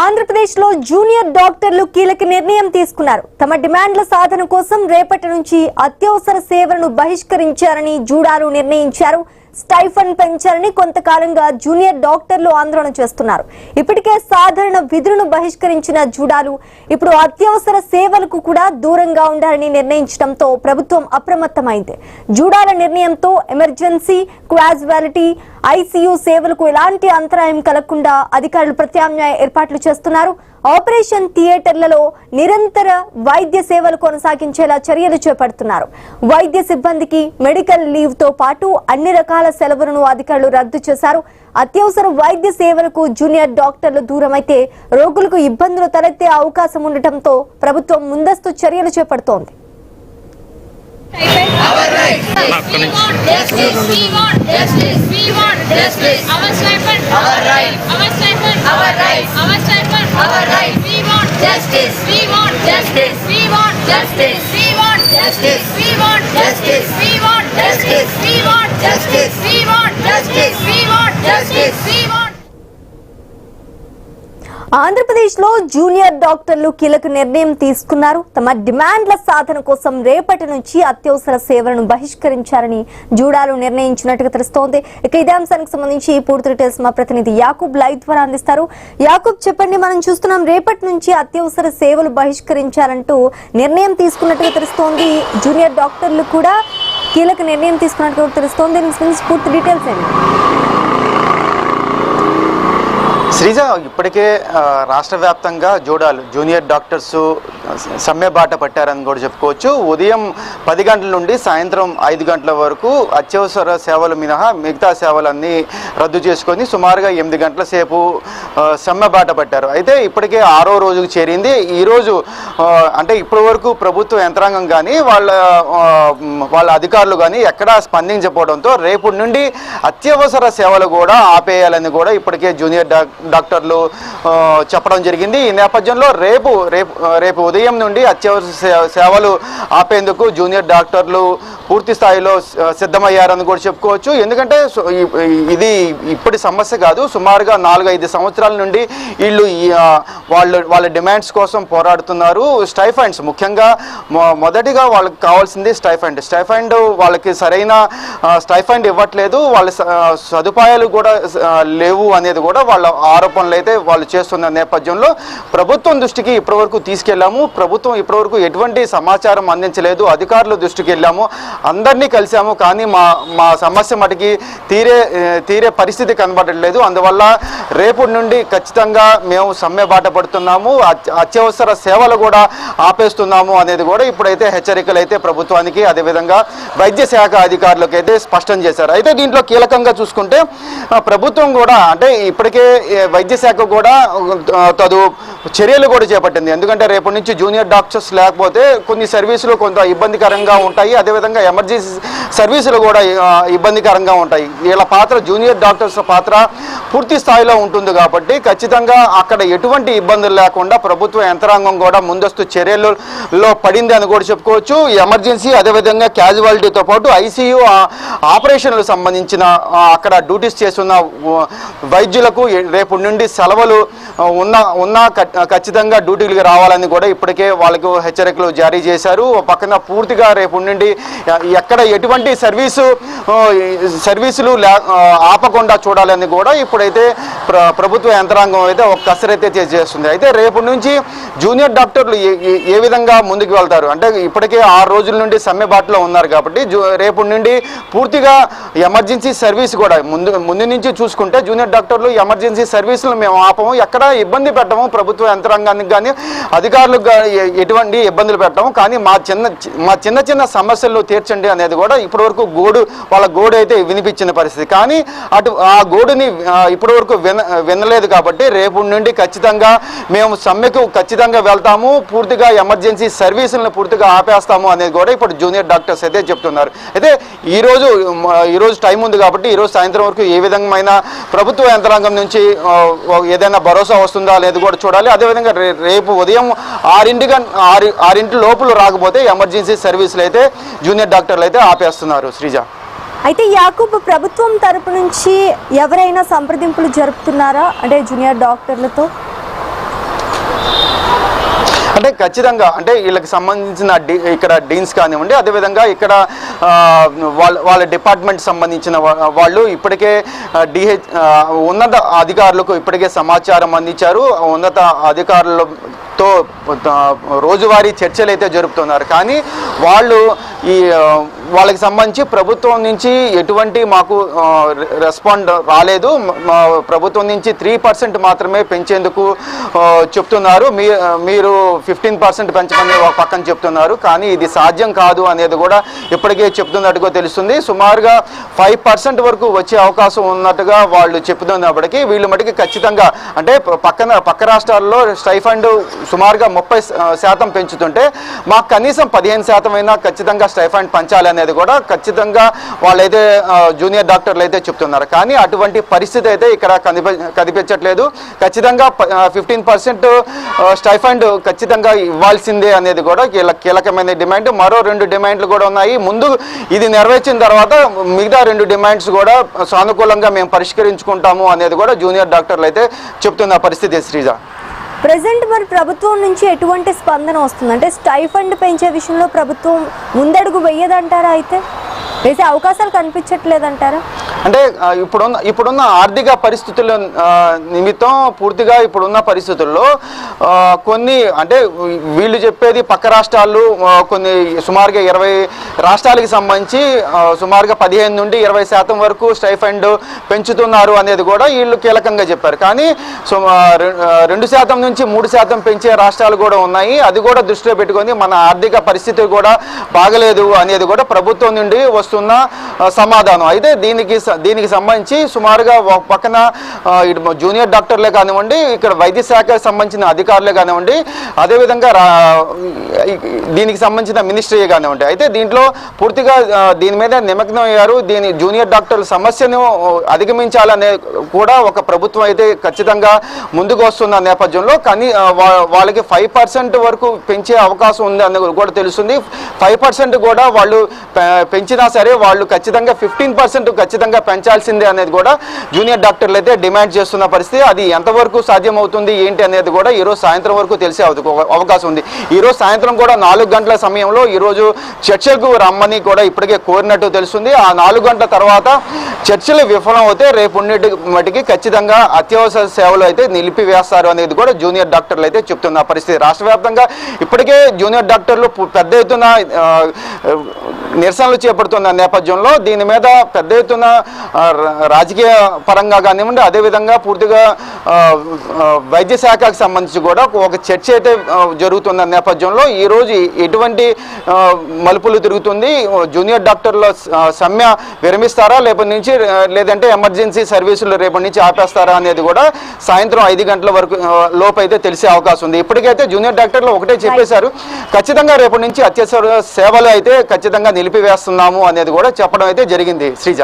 ఆంధ్రప్రదేశ్లో జూనియర్ డాక్టర్లు కీలక నిర్ణయం తీసుకున్నారు. తమ డిమాండ్ల సాధన కోసం రేపటి నుంచి అత్యవసర సేవలను బహిష్కరించారని జూడాలు నిర్ణయించారు. స్టైఫండ్ పెంచారని కొంతకాలంగా జూనియర్ డాక్టర్లు ఆందోళన చేస్తున్నారు. ఇప్పటికే సాధారణ విధులను బహిష్కరించిన జూడాలు ఇప్పుడు అత్యవసర సేవలకు కూడా దూరంగా ఉండాలని నిర్ణయించడంతో ప్రభుత్వం అప్రమత్తమైంది. జూడాల నిర్ణయంతో ఎమర్జెన్సీ, క్యాజువాలిటీ, ఐసీయూ సేవలకు ఎలాంటి అంతరాయం కలగకుండా అధికారులు ప్రత్యామ్నాయ ఏర్పాట్లు చేస్తున్నారు. ఆపరేషన్ థియేటర్లలో నిరంతర వైద్య సేవలు కొనసాగించేలా చర్యలు చేపడుతున్నారు. వైద్య సిబ్బందికి మెడికల్ లీవ్ తో పాటు అన్ని రకాల సెలవులను అధికారులు రద్దు చేశారు. అత్యవసర వైద్య సేవలకు జూనియర్ డాక్టర్లు దూరమైతే రోగులకు ఇబ్బందులు తలెత్తే అవకాశం ఉండటంతో ప్రభుత్వం ముందస్తు చర్యలు చేపడుతోంది. ఆంధ్రప్రదేశ్లో జూనియర్ డాక్టర్లు కీలక నిర్ణయం తీసుకున్నారు. తమ డిమాండ్ల సాధన కోసం రేపటి నుంచి అత్యవసర సేవలను బహిష్కరించారని జూడాలు నిర్ణయించినట్టుగా తెలుస్తోంది. ఇక ఇదే అంశానికి సంబంధించి పూర్తి డీటెయిల్స్ మా ప్రతినిధి యాకూబ్ లైవ్ ద్వారా అందిస్తారు. యాకూబ్, చెప్పండి, మనం చూస్తున్నాం రేపటి నుంచి అత్యవసర సేవలు బహిష్కరించాలంటూ నిర్ణయం తీసుకున్నట్టుగా తెలుస్తోంది. జూనియర్ డాక్టర్లు కూడా కీలక నిర్ణయం తీసుకున్నట్టుగా తెలుస్తోంది. దీనికి సంబంధించి పూర్తి డీటెయిల్స్ ఏంటి? శ్రీజ, ఇప్పటికే రాష్ట్ర వ్యాప్తంగా జూనియర్ డాక్టర్స్ సమ్మె బాట పట్టారని కూడా చెప్పుకోవచ్చు. ఉదయం 10 గంటల నుండి సాయంత్రం 5 గంటల వరకు అత్యవసర సేవలు మినహా మిగతా సేవలన్నీ రద్దు చేసుకొని సుమారుగా 8 గంటల సేపు సమ్మె బాట పట్టారు. అయితే ఇప్పటికే 6వ రోజుకు చేరింది. ఈరోజు అంటే ఇప్పటి వరకు ప్రభుత్వ యంత్రాంగం కానీ వాళ్ళ అధికారులు కానీ ఎక్కడా స్పందించకపోవడంతో రేపటి నుండి అత్యవసర సేవలు కూడా ఆపేయాలని కూడా ఇప్పటికే జూనియర్ డాక్టర్లు చెప్పడం జరిగింది. ఈ నేపథ్యంలో రేపు ఉదయం నుండి అత్యవసర సేవలు ఆపేందుకు జూనియర్ డాక్టర్లు పూర్తి స్థాయిలో సిద్ధమయ్యారని కూడా చెప్పుకోవచ్చు. ఎందుకంటే ఇది ఇప్పటి సమస్య కాదు. సుమారుగా 4-5 సంవత్సరాల నుండి వీళ్ళు వాళ్ళ డిమాండ్స్ కోసం పోరాడుతున్నారు. స్టైఫండ్స్ ముఖ్యంగా మొదటిగా వాళ్ళకి కావాల్సింది స్టైఫండ్ వాళ్ళకి సరైన స్టైఫండ్ ఇవ్వట్లేదు. వాళ్ళ సదుపాయాలు కూడా లేవు అనేది కూడా వాళ్ళ ఆరోపణలు అయితే వాళ్ళు చేస్తున్న నేపథ్యంలో ప్రభుత్వం దృష్టికి ఇప్పటివరకు తీసుకెళ్లాము. ప్రభుత్వం ఇప్పటివరకు ఎటువంటి సమాచారం అందించలేదు. అధికారుల దృష్టికి వెళ్ళాము, అందరినీ కలిసాము, కానీ మా సమస్య మటుకి తీరే పరిస్థితి కనబడట్లేదు. అందువల్ల రేపటి నుండి ఖచ్చితంగా మేము సమ్మె బాట పడుతున్నాము, అత్యవసర సేవలు కూడా ఆపేస్తున్నాము అనేది కూడా ఇప్పుడైతే హెచ్చరికలు అయితే ప్రభుత్వానికి అదేవిధంగా వైద్య శాఖ అధికారులకు అయితే స్పష్టం చేశారు. అయితే దీంట్లో కీలకంగా చూసుకుంటే ప్రభుత్వం కూడా అంటే ఇప్పటికే వైద్య శాఖ కూడా తదు చర్యలు కూడా చేపట్టింది. ఎందుకంటే రేపటి నుంచి జూనియర్ డాక్టర్స్ లేకపోతే కొన్ని సర్వీసులు కొంత ఇబ్బందికరంగా ఉంటాయి, అదేవిధంగా ఎమర్జెన్సీ సర్వీసులు కూడా ఇబ్బందికరంగా ఉంటాయి. వీళ్ళ పాత్ర, జూనియర్ డాక్టర్స్ పాత్ర పూర్తి స్థాయిలో ఉంటుంది కాబట్టి ఖచ్చితంగా అక్కడ ఎటువంటి ఇబ్బందులు లేకుండా ప్రభుత్వ యంత్రాంగం కూడా ముందస్తు చర్యలలో పడింది అని కూడా చెప్పుకోవచ్చు. ఎమర్జెన్సీ అదేవిధంగా క్యాజువాలిటీతో పాటు ఐసీయూ ఆపరేషన్లకు సంబంధించిన అక్కడ డ్యూటీస్ చేస్తున్న వైద్యులకు రేపు నుండి సెలవులు ఉన్నా ఖచ్చితంగా డ్యూటీలకు రావాలని కూడా ఇప్పటికే వాళ్ళకు హెచ్చరికలు జారీ చేశారు. పక్కన పూర్తిగా రేపు నుండి ఎక్కడ ఎటువంటి సర్వీసులు ఆపకుండా చూడాలని కూడా ఇప్పుడైతే ప్రభుత్వ యంత్రాంగం అయితే ఒక కసరైతే చేస్తుంది. అయితే రేపు నుంచి జూనియర్ డాక్టర్లు ఏ విధంగా ముందుకు వెళ్తారు అంటే ఇప్పటికే 6 రోజుల నుండి సమ్మె బాటలో ఉన్నారు కాబట్టి రేపు నుండి పూర్తిగా ఎమర్జెన్సీ సర్వీస్ కూడా ముందు నుంచి చూసుకుంటే జూనియర్ డాక్టర్లు ఎమర్జెన్సీ సర్వీసులు మేము ఆపము, ఎక్కడ ఇబ్బంది పెట్టము, ప్రభుత్వ యంత్రాంగానికి కానీ అధికారులకు ఎటువంటి ఇబ్బందులు పెట్టము, కానీ మా చిన్న సమస్యలు తీర్చండి అనేది కూడా ఇప్పటివరకు వాళ్ళ గోడు అయితే వినిపించిన పరిస్థితి. కానీ ఆ గోడుని ఇప్పటివరకు వినలేదు కాబట్టి రేపు నుండి ఖచ్చితంగా మేము సమ్మెకు ఖచ్చితంగా వెళ్తాము, పూర్తిగా ఎమర్జెన్సీ సర్వీసులను పూర్తిగా ఆపేస్తాము అనేది కూడా ఇప్పుడు జూనియర్ డాక్టర్స్ అయితే చెప్తున్నారు. అయితే ఈరోజు టైం ఉంది కాబట్టి ఈరోజు సాయంత్రం వరకు ఏ విధమైన ప్రభుత్వ యంత్రాంగం నుంచి ఏదైనా భరోసా వస్తుందా అనేది కూడా చూడాలి. అదేవిధంగా రేపు ఉదయం 6 లోపల రాకపోతే ఎమర్జెన్సీ సర్వీసులు అయితే జూనియర్ డాక్టర్లు అయితే ఆపేస్తున్నారు. శ్రీజ, అయితే యాకూబ్, ప్రభుత్వం తరపు నుంచి ఎవరైనా సంప్రదింపులు జరుపుతున్నారా అంటే జూనియర్ డాక్టర్లతో? అంటే ఖచ్చితంగా అంటే వీళ్ళకి సంబంధించిన ఇక్కడ డీన్స్ కానివ్వండి, అదేవిధంగా ఇక్కడ వాళ్ళ డిపార్ట్మెంట్ సంబంధించిన వాళ్ళు ఇప్పటికే ఉన్నత అధికారులకు ఇప్పటికే సమాచారం అందించారు. ఉన్నత అధికారులతో రోజువారీ చర్చలు అయితే జరుపుతున్నారు. కానీ వాళ్ళకి సంబంధించి ప్రభుత్వం నుంచి ఎటువంటి మాకు రెస్పాండ్ రాలేదు. ప్రభుత్వం నుంచి 3% మాత్రమే పెంచేందుకు చెప్తున్నారు. మీరు 15% పెంచమని ఒక పక్కన చెప్తున్నారు. కానీ ఇది సాధ్యం కాదు అనేది కూడా ఇప్పటికే చెప్తున్నట్టుగా తెలుస్తుంది. సుమారుగా 5% వరకు వచ్చే అవకాశం ఉన్నట్టుగా వాళ్ళు చెప్తున్నప్పటికీ వీళ్ళు మటుకి ఖచ్చితంగా అంటే పక్క రాష్ట్రాల్లో స్టైఫండ్ సుమారుగా 30% పెంచుతుంటే మాకు కనీసం 15% అయినా ఖచ్చితంగా స్టైఫండ్ పెంచాలి అనేది కూడా ఖచ్చితంగా వాళ్ళైతే జూనియర్ డాక్టర్లు అయితే చెప్తున్నారు. కానీ అటువంటి పరిస్థితి అయితే ఇక్కడ కనిపించట్లేదు. ఖచ్చితంగా 15% స్టైఫండ్ ఖచ్చితంగా ఇవ్వాల్సిందే అనేది కూడా కీలకమైన డిమాండ్. మరో 2 డిమాండ్లు కూడా ఉన్నాయి. ముందు ఇది నెరవేర్చిన తర్వాత మిగతా 2 డిమాండ్స్ కూడా సానుకూలంగా మేము పరిష్కరించుకుంటాము అనేది కూడా జూనియర్ డాక్టర్లు అయితే చెప్తున్న పరిస్థితి. శ్రీజ, ప్రెసెంట్ మరి ప్రభుత్వం నుంచి ఎటువంటి స్పందన వస్తుంది? అంటే స్టైఫండ్ పెంచే విషయంలో ప్రభుత్వం ముందడుగు వెయ్యదంటారా? అయితే వేసే అవకాశాలు కనిపించట్లేదంటారా? అంటే ఇప్పుడున్న ఆర్థిక పరిస్థితుల నిమిత్తం పూర్తిగా ఇప్పుడున్న పరిస్థితుల్లో కొన్ని అంటే వీళ్ళు చెప్పేది పక్క రాష్ట్రాలు కొన్ని సుమారుగా 20 రాష్ట్రాలకు సంబంధించి సుమారుగా 15 నుండి 20% వరకు స్టైఫండ్ పెంచుతున్నారు అనేది కూడా వీళ్ళు కీలకంగా చెప్పారు. కానీ 2% నుంచి 3% పెంచే రాష్ట్రాలు కూడా ఉన్నాయి. అది కూడా దృష్టిలో పెట్టుకొని మన ఆర్థిక పరిస్థితి కూడా బాగలేదు అనేది కూడా ప్రభుత్వం నుండి వస్తున్న సమాధానం. అయితే దీనికి సంబంధించి సుమారుగా ఒక పక్కన జూనియర్ డాక్టర్లే కానివ్వండి, ఇక్కడ వైద్య శాఖకు సంబంధించిన అధికారులే కానివ్వండి, అదేవిధంగా దీనికి సంబంధించిన మినిస్ట్రీ కానివ్వండి, అయితే దీంట్లో పూర్తిగా దీని మీద నిమగ్నం అయ్యారు. జూనియర్ డాక్టర్ల సమస్యను అధిగమించాలనే కూడా ఒక ప్రభుత్వం అయితే ఖచ్చితంగా ముందుకు వస్తున్న నేపథ్యంలో కానీ వాళ్ళకి 5% వరకు పెంచే అవకాశం ఉంది అని కూడా తెలుస్తుంది. 5% కూడా వాళ్ళు పెంచినా సరే వాళ్ళు ఖచ్చితంగా 15% ఖచ్చితంగా పెంచాల్సిందే అనేది కూడా జూనియర్ డాక్టర్లు అయితే డిమాండ్ చేస్తున్న పరిస్థితి. అది ఎంతవరకు సాధ్యమవుతుంది ఏంటి అనేది కూడా ఈరోజు సాయంత్రం వరకు తెలిసే అవకాశం ఉంది. ఈరోజు సాయంత్రం కూడా 4 గంటల సమయంలో ఈరోజు చర్చలకు రమ్మని కూడా ఇప్పటికే కోరినట్టు తెలుస్తుంది. ఆ 4 గంటల తర్వాత చర్చలు విఫలం అవుతే రేపు మటుకి ఖచ్చితంగా అత్యవసర సేవలు అయితే నిలిపివేస్తారు అనేది కూడా జూనియర్ డాక్టర్లు అయితే చెప్తున్న పరిస్థితి. రాష్ట్ర వ్యాప్తంగా ఇప్పటికే జూనియర్ డాక్టర్లు పెద్ద ఎత్తున నిరసనలు చేపడుతున్న నేపథ్యంలో దీని మీద పెద్ద ఎత్తున రాజకీయ పరంగా కానివ్వండి, అదేవిధంగా పూర్తిగా వైద్య శాఖకు సంబంధించి కూడా ఒక చర్చ అయితే జరుగుతున్న నేపథ్యంలో ఈరోజు ఎటువంటి మలుపులు తిరుగుతుంది, జూనియర్ డాక్టర్ల సమ్మె విరమిస్తారా లేదంటే ఎమర్జెన్సీ సర్వీసులు రేపటి నుంచి ఆపేస్తారా అనేది కూడా సాయంత్రం 5 గంటల వరకు లోపు అయితే తెలిసే అవకాశం ఉంది. ఇప్పటికైతే జూనియర్ డాక్టర్లు ఒకటే చెప్పేశారు, ఖచ్చితంగా రేపటి నుంచి అత్యవసర సేవలు అయితే ఖచ్చితంగా నిలిపివేస్తున్నాము అనేది కూడా చెప్పడం అయితే జరిగింది. శ్రీజ.